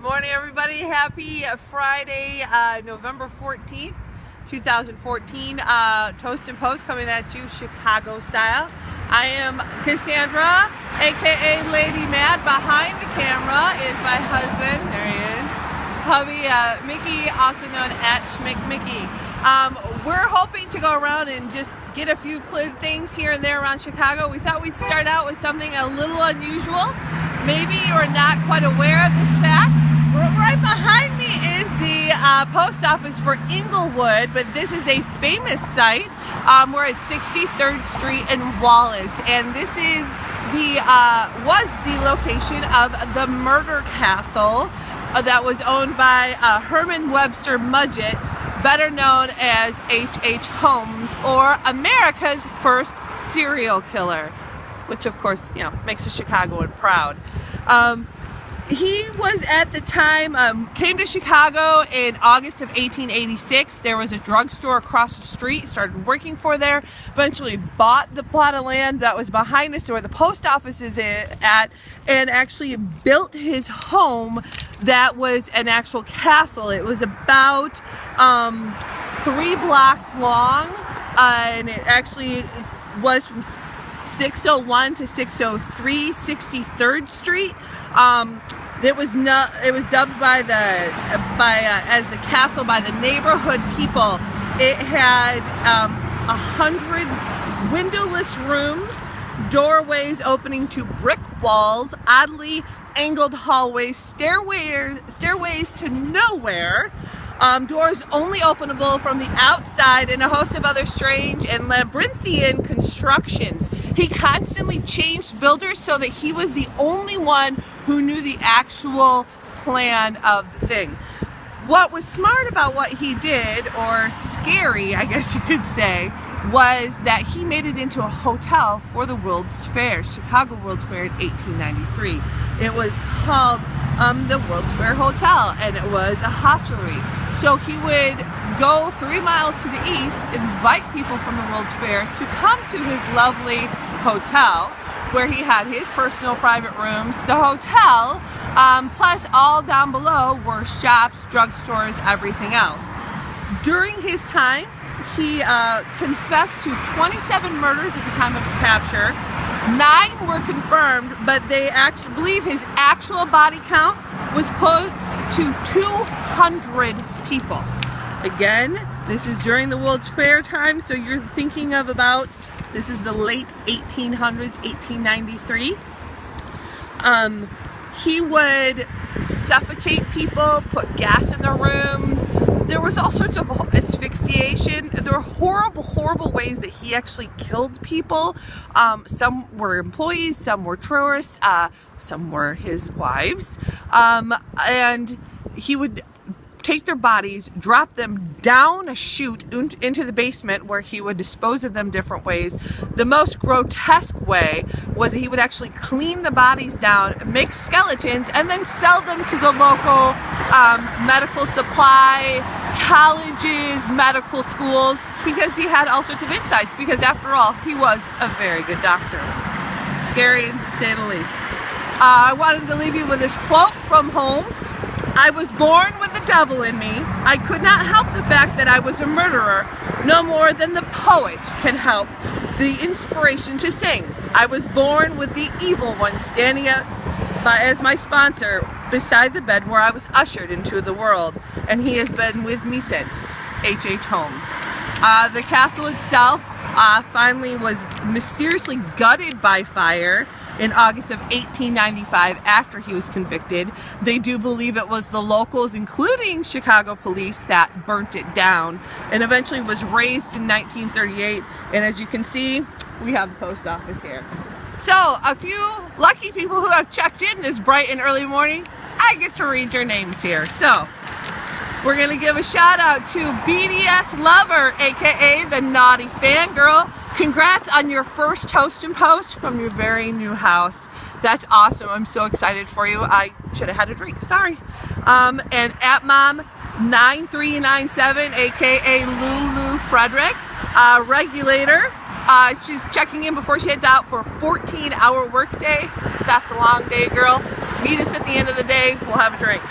morning, everybody. Happy Friday, November 14th, 2014. Toast and Post coming at you Chicago style. I am Cassandra, aka Lady Mad. Behind the camera is my husband. There he is. Hubby, Mickey, also known as Mickey. We're hoping to go around and just get a few things here and there around Chicago. We thought we'd start out with something a little unusual. Maybe you're not quite aware of this fact. Right behind me is the post office for Inglewood, but this is a famous site. We're at 63rd Street in Wallace, and this is was the location of the murder castle that was owned by Herman Webster Mudgett, better known as H.H. Holmes, or America's first serial killer, which of course, you know, makes a Chicagoan proud. He was at the time, came to Chicago in August of 1886. There was a drugstore across the street, started working for there, eventually bought the plot of land that was behind us where the post office is at, and actually built his home that was an actual castle. It was about 3 blocks long, and it actually was from 601 to 603 63rd Street. It was dubbed as the castle by the neighborhood people. It had 100 windowless rooms, doorways opening to brick walls, oddly angled hallways, stairways to nowhere, doors only openable from the outside, and a host of other strange and labyrinthian constructions. He constantly changed builders so that he was the only one who knew the actual plan of the thing. What was smart about what he did, or scary, I guess you could say, was that he made it into a hotel for the World's Fair, Chicago World's Fair in 1893. It was called the World's Fair Hotel, and it was a hostelry. So he would go 3 miles to the east, invite people from the World's Fair to come to his lovely hotel, where he had his personal private rooms, the hotel, plus all down below were shops, drugstores, everything else. During his time, he confessed to 27 murders at the time of his capture. 9 were confirmed, but they actually believe his actual body count was close to 200 people. Again, this is during the World's Fair time, so you're thinking of about, this is the late 1800s, 1893. He would suffocate people, put gas in their rooms. There was all sorts of asphyxiation. There were horrible, horrible ways that he actually killed people. Some were employees, some were tourists, some were his wives. And he would take their bodies, drop them down a chute into the basement, where he would dispose of them different ways. The most grotesque way was he would actually clean the bodies down, make skeletons, and then sell them to the local medical supply, colleges, medical schools, because he had all sorts of insights, because after all, he was a very good doctor. Scary, to say the least. I wanted to leave you with this quote from Holmes. "I was born with the devil in me. I could not help the fact that I was a murderer, no more than the poet can help the inspiration to sing. I was born with the evil one standing out as my sponsor beside the bed where I was ushered into the world, and he has been with me since." H.H. Holmes. The castle itself finally was mysteriously gutted by fire in August of 1895 after he was convicted. They do believe it was the locals, including Chicago police, that burnt it down, and eventually was razed in 1938. And as you can see, we have the post office here. So a few lucky people who have checked in this bright and early morning, I get to read your names here. So we're gonna give a shout out to BDS Lover, aka the Naughty Fangirl. Congrats on your first Toast and Post from your very new house. That's awesome. I'm so excited for you. I should have had a drink, sorry. And at Mom 9397, aka Lulu Frederick, regulator. She's checking in before she heads out for a 14-hour workday. That's a long day, girl. Meet us at the end of the day. We'll have a drink.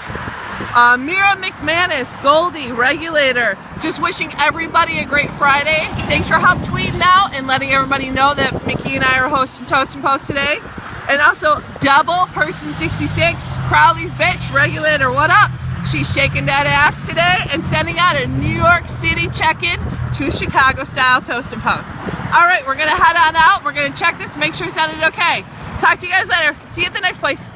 Mira McManus, Goldie, Regulator, just wishing everybody a great Friday. Thanks for help tweeting out and letting everybody know that Mickey and I are hosting Toast and Post today. And also, Double Person 66, Crowley's bitch, Regulator, what up? She's shaking that ass today and sending out a New York City check-in to Chicago style Toast and Post. All right, we're gonna head on out. We're gonna check this, make sure it sounded okay. Talk to you guys later. See you at the next place.